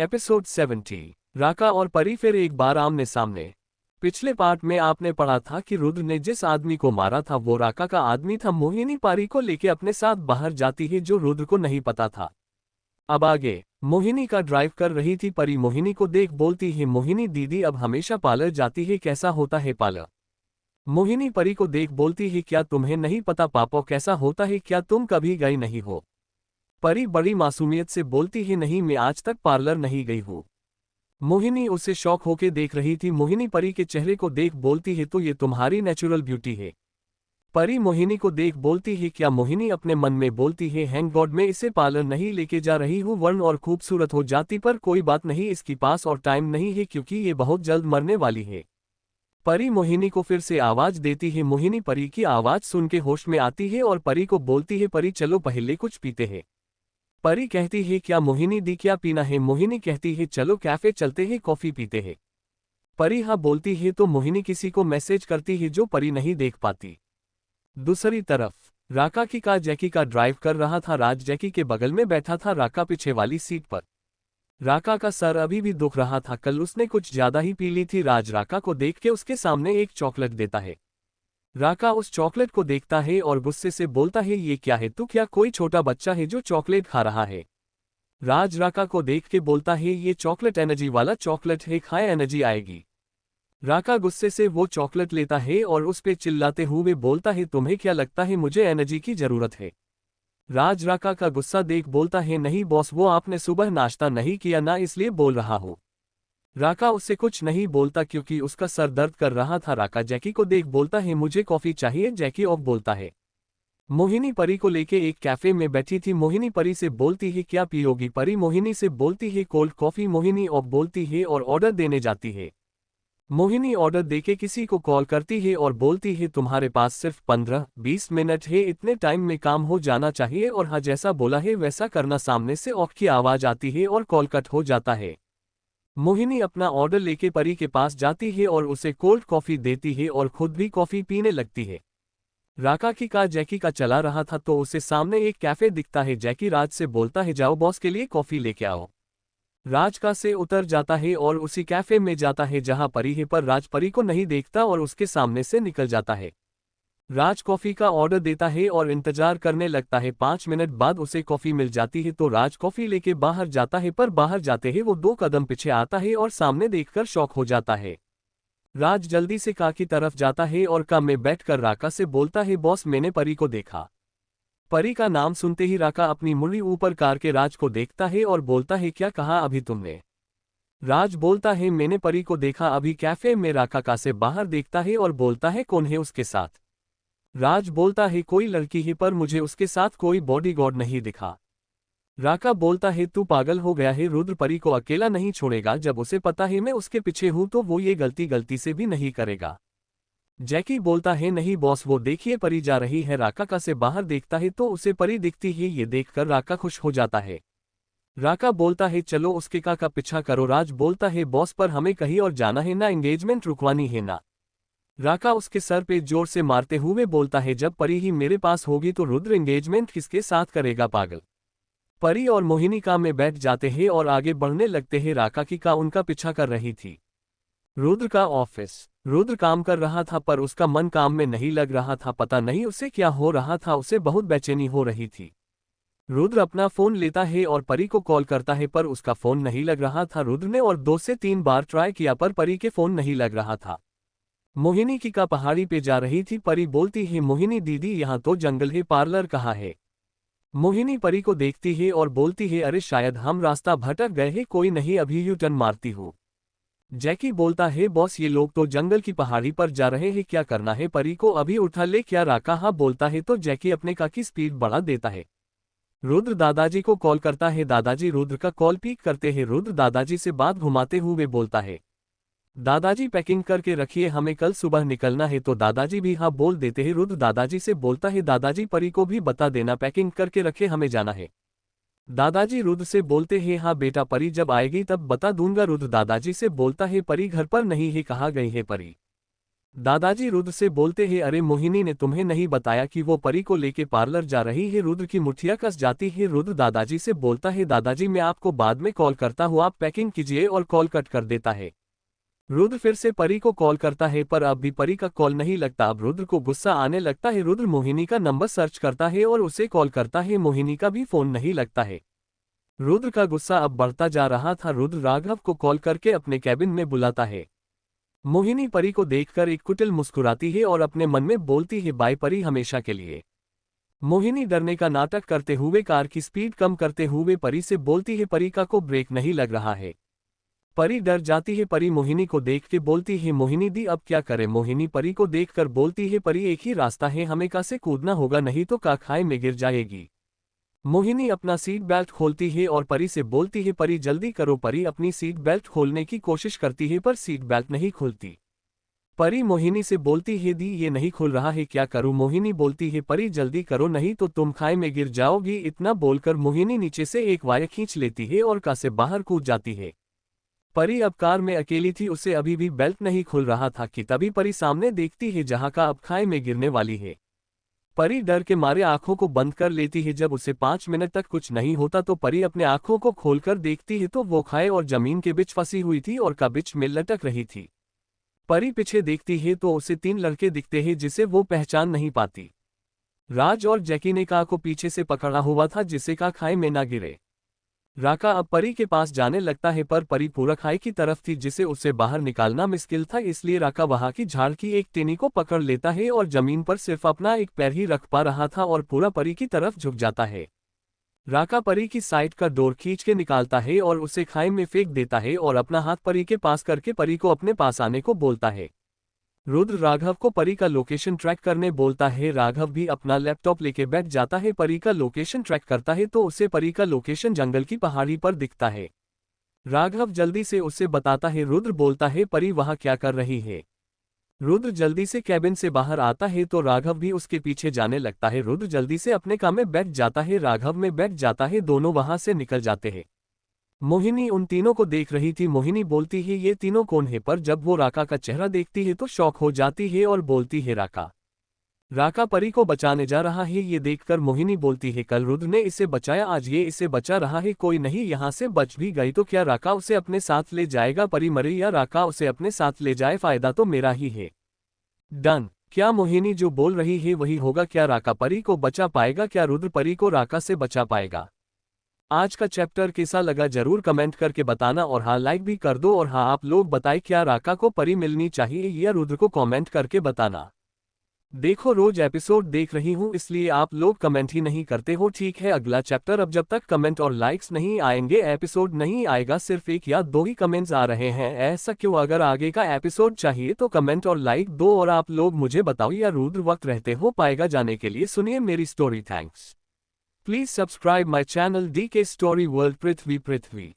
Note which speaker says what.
Speaker 1: Episode 70। राका और परी फिर एक बार आमने सामने। पिछले पार्ट में आपने पढ़ा था कि रुद्र ने जिस आदमी को मारा था वो राका का आदमी था। मोहिनी परी को लेके अपने साथ बाहर जाती है जो रुद्र को नहीं पता था। अब आगे मोहिनी का ड्राइव कर रही थी परी मोहिनी को देख बोलती है, मोहिनी दीदी अब हमेशा पार्लर जाती है, कैसा होता है पार्लर। मोहिनी परी को देख बोलती है, क्या तुम्हें नहीं पता पापा कैसा होता है, क्या तुम कभी गई नहीं हो। परी बड़ी मासूमियत से बोलती है, नहीं मैं आज तक पार्लर नहीं गई हूँ। मोहिनी उसे शौक होके देख रही थी। मोहिनी परी के चेहरे को देख बोलती है, तो ये तुम्हारी नेचुरल ब्यूटी है। परी मोहिनी को देख बोलती है, क्या मोहिनी अपने मन में बोलती है, थैंक गॉड मैं इसे पार्लर नहीं लेके जा रही हूँ वर्ण और खूबसूरत हो जाती, पर कोई बात नहीं इसके पास और टाइम नहीं है क्योंकि ये बहुत जल्द मरने वाली है। परी मोहिनी को फिर से आवाज देती है। मोहिनी परी की आवाज सुन के होश में आती है और परी को बोलती है, परी चलो पहले कुछ पीते हैं। परी कहती है, क्या मोहिनी दी क्या पीना है। मोहिनी कहती है, चलो कैफे चलते हैं कॉफी पीते हैं। परी हाँ बोलती है तो मोहिनी किसी को मैसेज करती है जो परी नहीं देख पाती। दूसरी तरफ राका की कार जैकी का ड्राइव कर रहा था। राज जैकी के बगल में बैठा था, राका पीछे वाली सीट पर। राका का सर अभी भी दुख रहा था, कल उसने कुछ ज्यादा ही पी ली थी। राज राका को देख के उसके सामने एक चॉकलेट देता है। राका उस चॉकलेट को देखता है और गुस्से से बोलता है, ये क्या है, तू क्या कोई छोटा बच्चा है जो चॉकलेट खा रहा है। राज राका को देख के बोलता है, ये चॉकलेट एनर्जी वाला चॉकलेट है, खाए एनर्जी आएगी। राका गुस्से से वो चॉकलेट लेता है और उस पे चिल्लाते हुए बोलता है, तुम्हें क्या लगता है मुझे एनर्जी की जरूरत है। राज राका का गुस्सा देख बोलता है, नहीं बॉस वो आपने सुबह नाश्ता नहीं किया ना इसलिए बोल रहा हूँ। राका उससे कुछ नहीं बोलता क्योंकि उसका सर दर्द कर रहा था। राका जैकी को देख बोलता है, मुझे कॉफी चाहिए। जैकी ऑफ बोलता है। मोहिनी परी को लेके एक कैफे में बैठी थी। मोहिनी परी से बोलती है, क्या पियोगी। परी मोहिनी से बोलती है, कोल्ड कॉफी। मोहिनी ऑफ बोलती है और ऑर्डर देने जाती है। मोहिनी ऑर्डर देके किसी को कॉल करती है और बोलती है, तुम्हारे पास सिर्फ 15-20 मिनट है, इतने टाइम में काम हो जाना चाहिए। और हाँ जैसा बोला है वैसा करना। सामने से ऑफ की आवाज आती है और कॉल कट हो जाता है। मोहिनी अपना ऑर्डर लेके परी के पास जाती है और उसे कोल्ड कॉफी देती है और खुद भी कॉफी पीने लगती है। राका की कार जैकी का चला रहा था तो उसे सामने एक कैफे दिखता है। जैकी राज से बोलता है, जाओ बॉस के लिए कॉफी लेके आओ। राज कार से उतर जाता है और उसी कैफे में जाता है जहां परी है, पर राज परी को नहीं देखता और उसके सामने से निकल जाता है। राज कॉफी का ऑर्डर देता है और इंतजार करने लगता है। 5 मिनट बाद उसे कॉफी मिल जाती है तो राज कॉफी लेके बाहर जाता है, पर बाहर जाते ही वो 2 कदम पीछे आता है और सामने देखकर शॉक हो जाता है। राज जल्दी से कार की तरफ जाता है और कार में बैठकर राका से बोलता है, बॉस मैंने परी को देखा। परी का नाम सुनते ही राका अपनी मुड़ी ऊपर कार के राज को देखता है और बोलता है, क्या कहा अभी तुमने। राज बोलता है, मैंने परी को देखा अभी कैफे में। राका कार से बाहर देखता है और बोलता है, कौन है उसके साथ। राज बोलता है, कोई लड़की है, पर मुझे उसके साथ कोई बॉडीगार्ड नहीं दिखा। राका बोलता है, तू पागल हो गया है, रुद्र परी को अकेला नहीं छोड़ेगा। जब उसे पता है मैं उसके पीछे हूं तो वो ये गलती से भी नहीं करेगा। जैकी बोलता है, नहीं बॉस वो देखिए परी जा रही है। राका का से बाहर देखता है तो उसे परी दिखती है। ये देखकर राका खुश हो जाता है। राका बोलता है, चलो उसके का पीछा करो। राज बोलता है, बॉस पर हमें कहीं और जाना है ना, एंगेजमेंट रुकवानी है ना। राका उसके सर पे जोर से मारते हुए बोलता है, जब परी ही मेरे पास होगी तो रुद्र एंगेजमेंट किसके साथ करेगा पागल। परी और मोहिनी काम में बैठ जाते हैं और आगे बढ़ने लगते हैं। राका की का उनका पीछा कर रही थी। रुद्र का ऑफिस। रुद्र काम कर रहा था पर उसका मन काम में नहीं लग रहा था। पता नहीं उसे क्या हो रहा था, उसे बहुत बेचैनी हो रही थी। रुद्र अपना फोन लेता है और परी को कॉल करता है पर उसका फोन नहीं लग रहा था। रुद्र ने और 2 से 3 बार ट्राई किया पर परी के फोन नहीं लग रहा था। मोहिनी की का पहाड़ी पे जा रही थी। परी बोलती है, मोहिनी दीदी यहाँ तो जंगल है, पार्लर कहाँ है। मोहिनी परी को देखती है और बोलती है, अरे शायद हम रास्ता भटक गए हैं, कोई नहीं अभी यू टर्न मारती हूँ। जैकी बोलता है, बॉस ये लोग तो जंगल की पहाड़ी पर जा रहे हैं, क्या करना है, परी को अभी उठा ले क्या। राका हाँ बोलता है तो जैकी अपने का की स्पीड बढ़ा देता है। रुद्र दादाजी को कॉल करता है। दादाजी रुद्र का कॉल पिक करते हैं। रुद्र दादाजी से बात घुमाते हुए बोलता है, दादाजी पैकिंग करके रखिए, हमें कल सुबह निकलना है। तो दादाजी भी हाँ बोल देते हैं। रुद्र दादाजी से बोलता है, दादाजी परी को भी बता देना पैकिंग करके रखे, हमें जाना है। दादाजी रुद्र से बोलते हैं, हाँ बेटा परी जब आएगी तब बता दूंगा। रुद्र दादाजी से बोलता है, परी घर पर नहीं है, कहाँ गई है परी। दादाजी रुद्र से बोलते हैं, अरे मोहिनी ने तुम्हें नहीं बताया कि वो परी को लेके पार्लर जा रही है। रुद्र की मुठ्ठियां कस जाती है। रुद्र दादाजी से बोलता है, दादाजी मैं आपको बाद में कॉल करता हूँ, आप पैकिंग कीजिए, और कॉल कट कर देता है। रुद्र फिर से परी को कॉल करता है पर अब भी परी का कॉल नहीं लगता। अब रुद्र को गुस्सा आने लगता है। रुद्र मोहिनी का नंबर सर्च करता है और उसे कॉल करता है। मोहिनी का भी फोन नहीं लगता है। रुद्र का गुस्सा अब बढ़ता जा रहा था। रुद्र राघव को कॉल करके अपने कैबिन में बुलाता है। मोहिनी परी को देखकर एक कुटिल मुस्कुराती है और अपने मन में बोलती है, बाय परी, हमेशा के लिए। मोहिनी डरने का नाटक करते हुए कार की स्पीड कम करते हुए परी से बोलती है, परी का को ब्रेक नहीं लग रहा है। परी डर जाती है। परी मोहिनी को देख के बोलती है, मोहिनी दी अब क्या करे। मोहिनी परी को देखकर बोलती है, परी एक ही रास्ता है, हमें का से कूदना होगा, नहीं तो का खाई में गिर जाएगी। मोहिनी अपना सीट बेल्ट खोलती है और परी से बोलती है, परी जल्दी करो। परी अपनी सीट बेल्ट खोलने की कोशिश करती है पर सीट बेल्ट नहीं खुलती। परी मोहिनी से बोलती है, दी ये नहीं खुल रहा है, क्या करूं। मोहिनी बोलती है, परी जल्दी करो नहीं तो तुम खाई में गिर जाओगी। इतना बोलकर मोहिनी नीचे से एक वायर खींच लेती है और कार से बाहर कूद जाती है। परी अब कार में अकेली थी, उसे अभी भी बेल्ट नहीं खुल रहा था कि तभी परी सामने देखती है जहां का अब खाई में गिरने वाली है। परी डर के मारे आंखों को बंद कर लेती है। जब उसे 5 मिनट तक कुछ नहीं होता तो परी अपने आंखों को खोलकर देखती है तो वो खाई और जमीन के बीच फंसी हुई थी और का बीच में लटक रही थी। परी पीछे देखती है तो उसे 3 लड़के दिखते हैं जिसे वो पहचान नहीं पाती। राज और जैकी ने का को पीछे से पकड़ा हुआ था जिससे का खाई में ना गिरे। राका अब परी के पास जाने लगता है पर परी पूरा खाई की तरफ थी जिसे उसे बाहर निकालना मुश्किल था, इसलिए राका वहां की झाड़ की एक टेनी को पकड़ लेता है और जमीन पर सिर्फ अपना एक पैर ही रख पा रहा था और पूरा परी की तरफ झुक जाता है। राका परी की साइड का डोर खींच के निकालता है और उसे खाई में फेंक देता है और अपना हाथ परी के पास करके परी को अपने पास आने को बोलता है। रुद्र राघव को परी का लोकेशन ट्रैक करने बोलता है। राघव भी अपना लैपटॉप लेके बैठ जाता है। परी का लोकेशन ट्रैक करता है तो उसे परी का लोकेशन जंगल की पहाड़ी पर दिखता है। राघव जल्दी से उसे बताता है। रुद्र बोलता है, परी वहां क्या कर रही है। रुद्र जल्दी से कैबिन से बाहर आता है तो राघव भी उसके पीछे जाने लगता है। रुद्र जल्दी से अपने काम में बैठ जाता है। राघव में बैठ जाता है। दोनों वहां से निकल जाते हैं। मोहिनी उन तीनों को देख रही थी। मोहिनी बोलती है, ये तीनों कौन है, पर जब वो राका का चेहरा देखती है तो शॉक हो जाती है और बोलती है, राका। राका परी को बचाने जा रहा है। ये देखकर मोहिनी बोलती है, कल रुद्र ने इसे बचाया, आज ये इसे बचा रहा है। कोई नहीं, यहाँ से बच भी गई तो क्या राका उसे अपने साथ ले जाएगा। परी मरे या राका उसे अपने साथ ले जाए, फायदा तो मेरा ही है। डन। क्या मोहिनी जो बोल रही है वही होगा। क्या राका परी को बचा पाएगा। क्या रुद्र परी को राका से बचा पाएगा। आज का चैप्टर कैसा लगा जरूर कमेंट करके बताना और हाँ लाइक भी कर दो। और हाँ आप लोग बताएं, क्या राका को परी मिलनी चाहिए या रुद्र को कमेंट करके बताना। देखो रोज एपिसोड देख रही हूँ इसलिए आप लोग कमेंट ही नहीं करते हो। ठीक है, अगला चैप्टर। अब जब तक कमेंट और लाइक्स नहीं आएंगे एपिसोड नहीं आएगा। सिर्फ 1 या 2 ही कमेंट्स आ रहे हैं, ऐसा क्यों। अगर आगे का एपिसोड चाहिए तो कमेंट और लाइक दो। और आप लोग मुझे बताओ, या रुद्र वक्त रहते हो पाएगा जाने के लिए। सुनिए मेरी story. Thanks. Please subscribe my channel DK Story World Prithvi Prithvi.